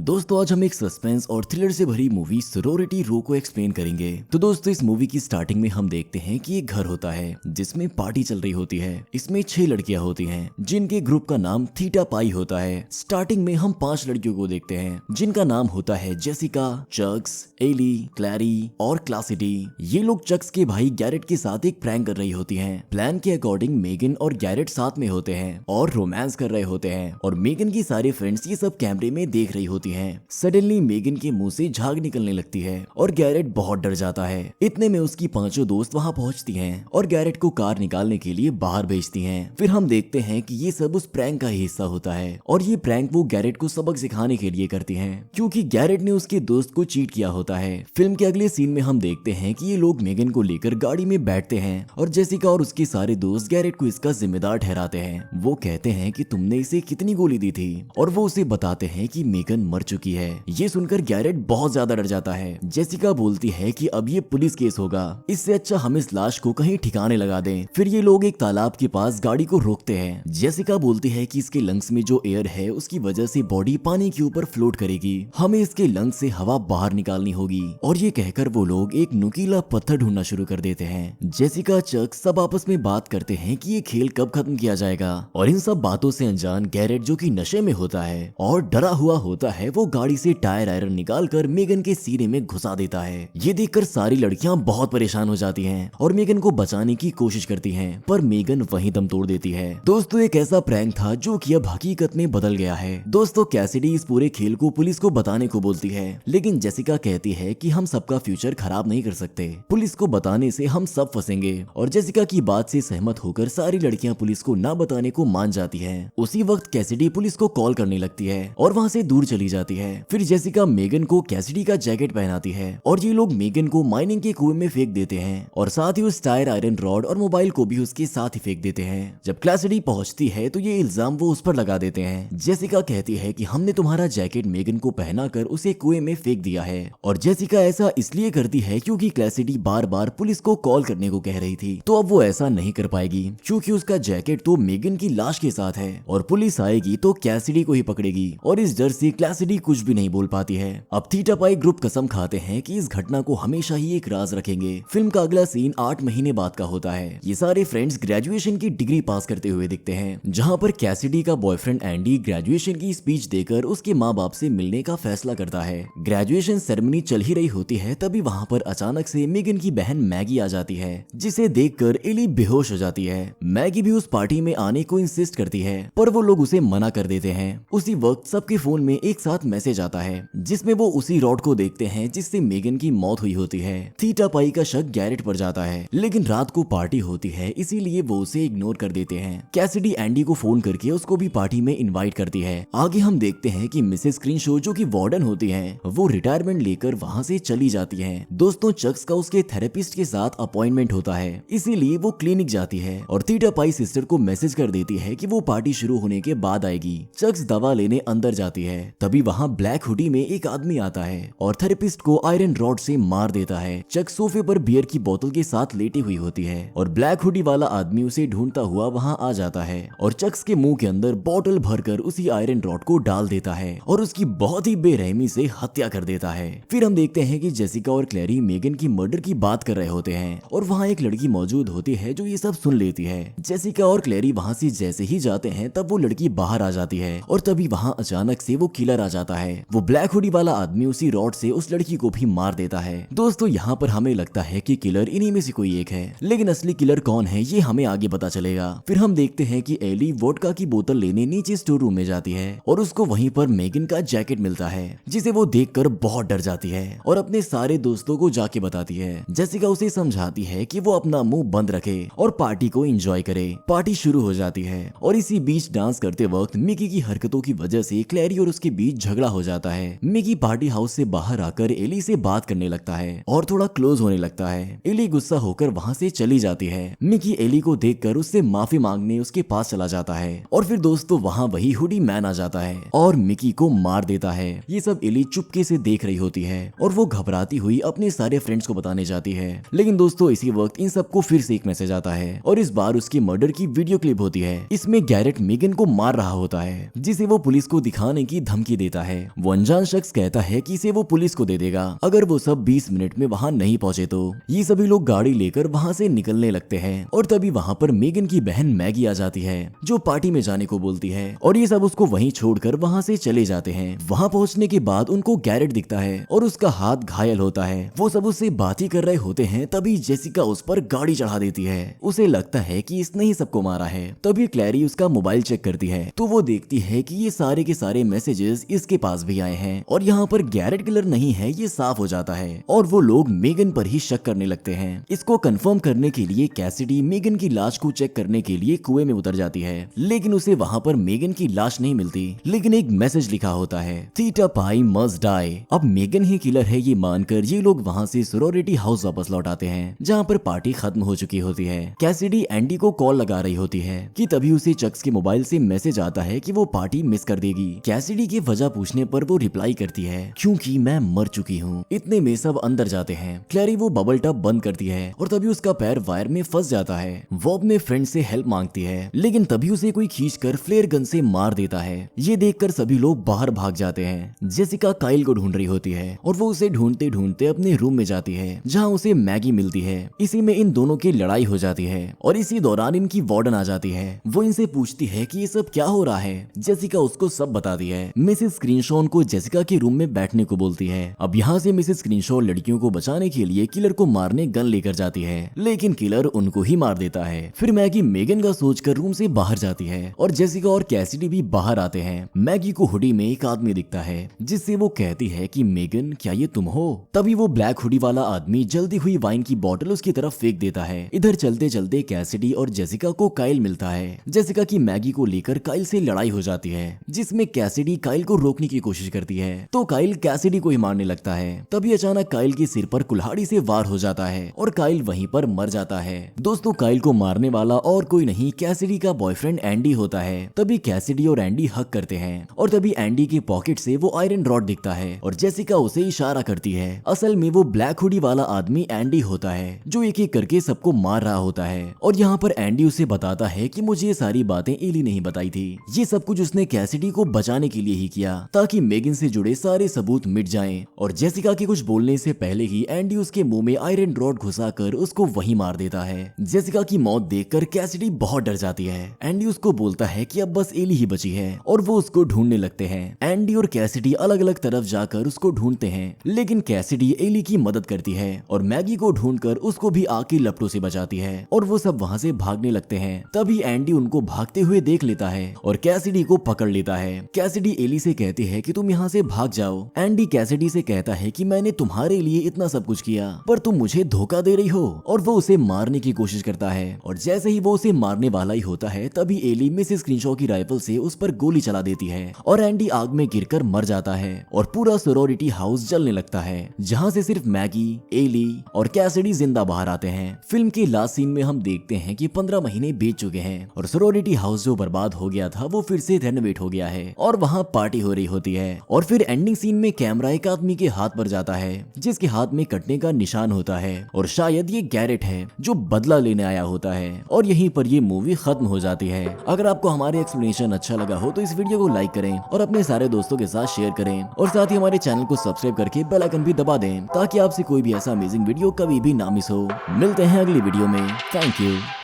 दोस्तों आज हम एक सस्पेंस और थ्रिलर से भरी मूवी सोरोरिटी रो को एक्सप्लेन करेंगे। तो दोस्तों इस मूवी की स्टार्टिंग में हम देखते हैं कि एक घर होता है जिसमें पार्टी चल रही होती है। इसमें 6 लड़कियां होती हैं जिनके ग्रुप का नाम थीटा पाई होता है। स्टार्टिंग में हम 5 लड़कियों को देखते हैं जिनका नाम होता है जेसिका, चक्स, एली, क्लैरी और क्लासिटी। ये लोग चक्स के भाई गैरेट के साथ एक प्रैंक कर रही होती है। प्लान के अकॉर्डिंग मेगन और गैरेट साथ में होते हैं और रोमांस कर रहे होते हैं और मेगन की सारे फ्रेंड्स ये सब कैमरे में देख रही होती हैं। सडनली मेगन के मुंह से झाग निकलने लगती है और गैरेट बहुत डर जाता है। इतने में उसकी 5 दोस्त वहां पहुंचती हैं और गैरेट को कार निकालने के लिए बाहर भेजती हैं। फिर हम देखते हैं कि ये सब उस प्रैंक का ही हिस्सा होता है और ये प्रैंक वो गैरेट को सबक सिखाने के लिए करती हैं क्योंकि गैरेट ने उसके दोस्त को चीट किया होता है। फिल्म के अगले सीन में हम देखते हैं कि ये लोग मेगन को लेकर गाड़ी में बैठते हैं और जेसिका और उसके सारे दोस्त गैरेट को इसका जिम्मेदार ठहराते हैं। वो कहते हैं कि तुमने इसे कितनी गोली दी थी और वो उसे बताते हैं कि मेगन मर चुकी है। ये सुनकर गैरेट बहुत ज्यादा डर जाता है। जेसिका बोलती है कि अब ये पुलिस केस होगा, इससे अच्छा हम इस लाश को कहीं ठिकाने लगा दें। फिर ये लोग एक तालाब के पास गाड़ी को रोकते हैं। जेसिका बोलती है कि इसके लंग्स में जो एयर है उसकी वजह से बॉडी पानी के ऊपर फ्लोट करेगी, हमें इसके लंग्स से हवा बाहर निकालनी होगी। और ये कहकर वो लोग एक नुकीला पत्थर ढूंढना शुरू कर देते हैं। जेसिका, चक सब आपस में बात करते हैं कि ये खेल कब खत्म किया जाएगा और इन सब बातों से अनजान गैरेट जो कि नशे में होता है और डरा हुआ होता है वो गाड़ी से टायर आयरन निकालकर मेगन के सीने में घुसा देता है। ये देखकर सारी लड़कियां बहुत परेशान हो जाती हैं और मेगन को बचाने की कोशिश करती हैं, पर मेगन वहीं दम तोड़ देती है। दोस्तों एक ऐसा प्रैंक था जो कि अब हकीकत में बदल गया है। दोस्तों कैसिडी इस पूरे खेल को पुलिस को बताने को बोलती है, लेकिन जेसिका कहती है कि हम सबका फ्यूचर खराब नहीं कर सकते, पुलिस को बताने से हम सब फंसेंगे। और जेसिका की बात से सहमत होकर सारी लड़कियां पुलिस को ना बताने को मान जाती है। उसी वक्त कैसिडी पुलिस को कॉल करने लगती है और वहां से दूर चली जाती है। फिर जेसिका मेगन को कैसिडी का जैकेट पहनाती है और ये लोग मेगन को माइनिंग के कुएं में फेंक देते हैं और साथ ही उस टायर आयरन रॉड और मोबाइल को भी उसके साथ ही फेंक देते हैं। जब कैसिडी पहुंचती है तो ये इल्जाम वो उस पर लगा देते हैं। जेसिका कहती है कि हमने तुम्हारा जैकेट मेगन को पहनाकर उसे कुएं में फेंक दिया है और जेसिका ऐसा इसलिए करती है क्योंकि कैसिडी बार बार पुलिस को कॉल करने को कह रही थी, तो अब वो ऐसा नहीं कर पाएगी क्योंकि उसका जैकेट तो मेगन की लाश के साथ है और पुलिस आएगी तो कैसिडी को ही पकड़ेगी और इस डर से कैसिडी कुछ भी नहीं बोल पाती है। अब थीटा पाई ग्रुप कसम खाते हैं कि इस घटना को हमेशा ही एक राज रखेंगे। फिल्म का अगला सीन 8 महीने बाद का होता है। ये सारे फ्रेंड्स ग्रेजुएशन की डिग्री पास करते हुए दिखते हैं, जहां पर कैसिडी का बॉयफ्रेंड एंडी ग्रेजुएशन की स्पीच देकर उसके माँ बाप से मिलने का फैसला करता है। ग्रेजुएशन सेरेमनी चल ही रही होती है, तभी वहाँ पर अचानक से मेगन की बहन मैगी आ जाती है, जिसे देखकर एली बेहोश हो जाती है। मैगी भी उस पार्टी में आने को इंसिस्ट करती है, पर वो लोग उसे मना कर देते हैं। उसी वक्त सबके फोन में एक साथ मैसेज आता है जिसमें वो उसी रॉड को देखते हैं जिससे मेगन की मौत हुई होती है। थीटा पाई का शक गैरेट पर जाता है, लेकिन रात को पार्टी होती है इसीलिए वो उसे इग्नोर कर देते हैं। कैसिडी एंडी को फोन करके उसको भी पार्टी में इनवाइट करती है। आगे हम देखते हैं कि मिसेस क्रिनशो जो कि वार्डन होती हैं, वो रिटायरमेंट लेकर वहाँ से चली जाती हैं। दोस्तों चक्स का उसके थेरेपिस्ट के साथ अपॉइंटमेंट होता है, इसीलिए वो क्लिनिक जाती है और थीटा पाई सिस्टर को मैसेज कर देती है कि वो पार्टी शुरू होने के बाद आएगी। चक्स दवा लेने अंदर जाती है, तभी वहाँ ब्लैक हुडी में एक आदमी आता है और थेरेपिस्ट को आयरन रॉड से मार देता है। चक सोफे पर बियर की बोतल के साथ लेटी हुई होती है और ब्लैक हुडी वाला आदमी उसे ढूंढता हुआ वहाँ आ जाता है और चक्स के मुंह के अंदर बोतल भरकर उसी आयरन रॉड को डाल देता है और उसकी बहुत ही बेरहमी से हत्या कर देता है। फिर हम देखते हैं कि जेसिका और क्लैरी मेगन की मर्डर की बात कर रहे होते हैं और वहाँ एक लड़की मौजूद होती है जो ये सब सुन लेती है। जेसिका और क्लैरी वहाँ से जैसे ही जाते हैं तब वो लड़की बाहर आ जाती है और तभी वहाँ अचानक से वो किलर आ जाता है। वो ब्लैक हुडी वाला आदमी उसी रॉड से उस लड़की को भी मार देता है। दोस्तों यहाँ पर हमें लगता है कि किलर इन्हीं में से कोई एक है, लेकिन असली किलर कौन है ये हमें आगे पता चलेगा। फिर हम देखते हैं कि एली वोडका की बोतल लेने नीचे स्टोर रूम में जाती है और उसको वहीं पर मेगन का जैकेट मिलता है, जिसे वो देखकर बहुत डर जाती है और अपने सारे दोस्तों को जाके बताती है। जेसिका उसे समझाती है कि वो अपना मुंह बंद रखे और पार्टी को एंजॉय करे। पार्टी शुरू हो जाती है और इसी बीच डांस करते वक्त मिकी की हरकतों की वजह से क्लैरी और उसके बीच झगड़ा हो जाता है। मिकी पार्टी हाउस से बाहर आकर एली से बात करने लगता है और थोड़ा क्लोज होने लगता है। एली गुस्सा होकर वहाँ से चली जाती है। मिकी एली को देखकर उससे माफी मांगने उसके पास चला जाता है और फिर दोस्तों वहाँ वही हुडी मैन आ जाता है और मिकी को मार देता है। ये सब एली चुपके से देख रही होती है और वो घबराती हुई अपने सारे फ्रेंड्स को बताने जाती है। लेकिन दोस्तों इसी वक्त इन सबको फिर से एक मैसेज आता है और इस बार उसकी मर्डर की वीडियो क्लिप होती है। इसमें गैरेट मेगन को मार रहा होता है, जिसे वो पुलिस को दिखाने की धमकी देता देता है। वो अनजान शख्स कहता है कि इसे वो पुलिस को दे देगा अगर वो सब 20 मिनट में वहाँ नहीं पहुँचे तो। ये सभी लोग गाड़ी लेकर वहाँ से निकलने लगते हैं और तभी वहाँ पर मेगन की बहन मैगी आ जाती है जो पार्टी में जाने को बोलती है और ये सब उसको वहीं छोड़कर वहाँ से चले जाते हैं। वहाँ पहुँचने के बाद उनको गैरेट दिखता है और उसका हाथ घायल होता है। वो सब उससे बात ही कर रहे होते हैं तभी जेसिका उस पर गाड़ी चढ़ा देती है। उसे लगता है कि इसने ही सबको मारा है। तभी क्लैरी उसका मोबाइल चेक करती है तो वो देखती है कि ये सारे के सारे मैसेजेस इसके पास भी आए हैं और यहाँ पर गैरेट किलर नहीं है, ये साफ हो जाता है और वो लोग मेगन पर ही शक करने लगते हैं। इसको कंफर्म करने के लिए कैसिडी मेगन की लाश को चेक करने के लिए कुएं में उतर जाती है लेकिन उसे वहाँ पर मेगन की लाश नहीं मिलती, लेकिन एक मैसेज लिखा होता है थीटा पाई मस्ट डाई। अब मेगन ही किलर है ये मानकर ये लोग वहाँ से सोरोरिटी हाउस वापस लौट आते हैं जहाँ पर पार्टी खत्म हो चुकी होती है। कैसिडी एंडी को कॉल लगा रही होती है कि तभी उसे चक्स के मोबाइल से मैसेज आता है कि वो पार्टी मिस कर देगी। कैसिडी की वजह पूछने पर वो रिप्लाई करती है क्योंकि मैं मर चुकी हूँ। इतने में सब अंदर जाते हैं। क्लैरी वो बबल टब बंद करती है और तभी उसका पैर वायर में फंस जाता है। वो अपने फ्रेंड से हेल्प मांगती है लेकिन तभी उसे कोई खींचकर फ्लेयर गन से मार देता है। ये देखकर सभी लोग बाहर भाग जाते हैं। जेसिका काइल को ढूंढ रही होती है और वो उसे ढूंढते ढूंढते अपने रूम में जाती है जहाँ उसे मैगी मिलती है। इसी में इन दोनों की लड़ाई हो जाती है और इसी दौरान इनकी वार्डन आ जाती है। वो इनसे पूछती है कि ये सब क्या हो रहा है। जेसिका उसको सब बताती है। मिसेस स्क्रीनशॉट को जेसिका के रूम में बैठने को बोलती है। अब यहाँ से मिसेस स्क्रीनशॉट लड़कियों को बचाने के लिए किलर को मारने गन लेकर जाती है लेकिन किलर उनको ही मार देता है। फिर मैगी मेगन का सोचकर रूम से बाहर जाती है और जेसिका और कैसिडी भी बाहर आते हैं। मैगी को हुडी में एक आदमी दिखता है जिससे वो कहती है कि मेगन क्या ये तुम हो। तभी वो ब्लैक हुडी वाला आदमी जल्दी हुई वाइन की बोतल उसकी तरफ फेंक देता है। इधर चलते चलते कैसिडी और जेसिका को काइल मिलता है। जेसिका की मैगी को लेकर काइल से लड़ाई हो जाती है जिसमें कैसिडी काइल को रोकने की कोशिश करती है तो काइल कैसिडी को ही मारने लगता है। तभी अचानक काइल के सिर पर कुल्हाड़ी से वार हो जाता है और काइल वहीं पर मर जाता है। दोस्तों काइल को मारने वाला और कोई नहीं कैसिडी का बॉयफ्रेंड एंडी होता है। तभी कैसिडी और एंडी हक करते हैं और तभी एंडी की पॉकेट से वो आयरन रॉड दिखता है और जेसिका उसे इशारा करती है। असल में वो ब्लैक हुडी वाला आदमी एंडी होता है जो एक एक करके सबको मार रहा होता है और यहाँ पर एंडी उसे बताता है कि मुझे ये सारी बातें एली नहीं बताई थी। ये सब कुछ उसने कैसिडी को बचाने के लिए ही किया ताकि मेगन से जुड़े सारे सबूत मिट जाएं। और जेसिका के कुछ बोलने से पहले ही एंडी उसके मुंह में आयरन रॉड घुसाकर उसको वहीं मार देता है। जेसिका की मौत देखकर कैसिडी बहुत डर जाती है। एंडी उसको बोलता है कि अब बस एली ही बची है और वो उसको ढूंढने लगते हैं। एंडी और कैसिडी अलग अलग तरफ जाकर उसको ढूंढते हैं लेकिन कैसिडी एली की मदद करती है और मैगी को ढूंढकर उसको भी आग की लपटों से बचाती है और वो सब वहाँ से भागने लगते हैं। तभी एंडी उनको भागते हुए देख लेता है और कैसिडी को पकड़ लेता है। कैसिडी एली से कहती है कि तुम यहाँ से भाग जाओ। एंडी कैसिडी से कहता है कि मैंने तुम्हारे लिए इतना सब कुछ किया पर तुम मुझे धोखा दे रही हो और वो उसे मारने की कोशिश करता है और जैसे ही वो उसे मारने वाला ही होता है तभी एली मिसेस स्क्रीनशॉट की राइफल से उस पर गोली चला देती है और एंडी आग में गिरकर मर जाता है और पूरा सोरोरिटी हाउस जलने लगता है जहाँ से सिर्फ मैगी, एली और कैसिडी जिंदा बाहर आते हैं। फिल्म के लास्ट सीन में हम देखते हैं कि 15 महीने बीत चुके हैं और सोरोरिटी हाउस जो बर्बाद हो गया था वो फिर से रेनोवेट हो गया है और वहाँ पार्टी हो रही होती है। और फिर एंडिंग सीन में कैमरा एक आदमी के हाथ पर जाता है जिसके हाथ में कटने का निशान होता है और शायद ये गैरेट है जो बदला लेने आया होता है और यहीं पर ये मूवी खत्म हो जाती है। अगर आपको हमारे एक्सप्लेनेशन अच्छा लगा हो तो इस वीडियो को लाइक करें और अपने सारे दोस्तों के साथ शेयर करें और साथ ही हमारे चैनल को सब्सक्राइब करके बेल आइकन भी दबा दें ताकि आपसे कोई भी ऐसा अमेजिंग वीडियो कभी भी ना मिस हो। मिलते हैं अगली वीडियो में। Thank you.